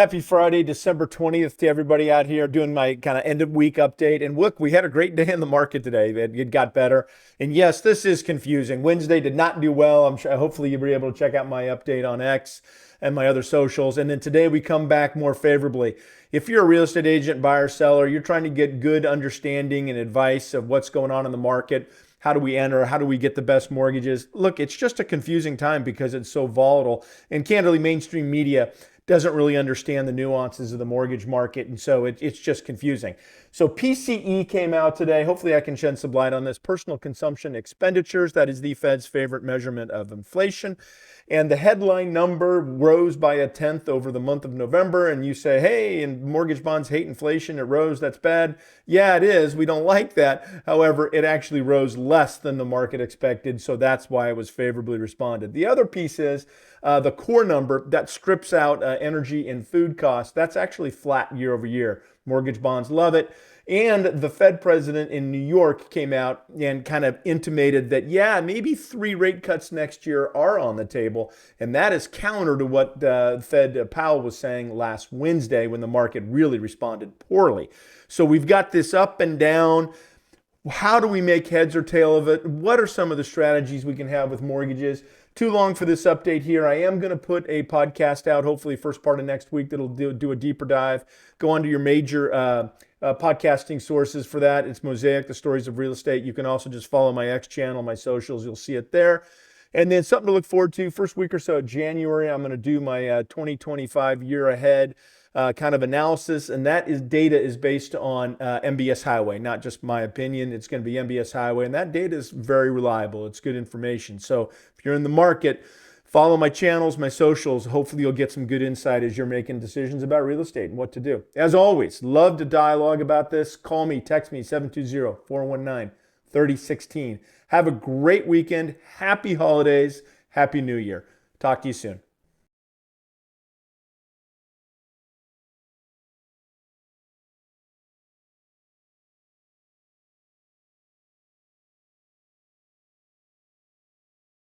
Happy Friday, December 20th to everybody out here doing my kind of end of week update. And look, we had a great day in the market today. It got better. And yes, this is confusing. Wednesday did not do well. I'm sure hopefully you'll be able to check out my update on X and my other socials. And then today we come back more favorably. If you're a real estate agent, buyer, seller, you're trying to get good understanding and advice of what's going on in the market. How do we enter? How do we get the best mortgages? Look, it's just a confusing time because it's so volatile. And candidly, mainstream media doesn't really understand the nuances of the mortgage market. And so it's just confusing. So PCE came out today. Hopefully I can shed some light on this. Personal consumption expenditures, that is the Fed's favorite measurement of inflation. And the headline number rose by a tenth over the month of November. And you say, hey, and mortgage bonds hate inflation. It rose. That's bad. Yeah, it is. We don't like that. However, it actually rose less than the market expected. So that's why it was favorably responded. The other piece is the core number that strips out energy and food costs. That's actually flat year over year. Mortgage bonds love it. And the Fed president in New York came out and kind of intimated that, yeah, maybe 3 rate cuts next year are on the table. And that is counter to what Fed Powell was saying last Wednesday when the market really responded poorly. So we've got this up and down. How do we make heads or tail of it? What are some of the strategies we can have with mortgages? Too long for this update here. I am going to put a podcast out, hopefully first part of next week, that'll do a deeper dive. Go onto your major podcasting sources for that. It's Mosaic, the stories of real estate. You can also just follow my X channel, my socials. You'll see it there. And then something to look forward to, first week or so of January, I'm going to do my 2025 year ahead kind of analysis. And data is based on MBS Highway, not just my opinion. It's going to be MBS Highway. And that data is very reliable. It's good information. So if you're in the market, follow my channels, my socials. Hopefully you'll get some good insight as you're making decisions about real estate and what to do. As always, love to dialogue about this. Call me, text me, 720-419-3016. Have a great weekend. Happy holidays. Happy New Year. Talk to you soon.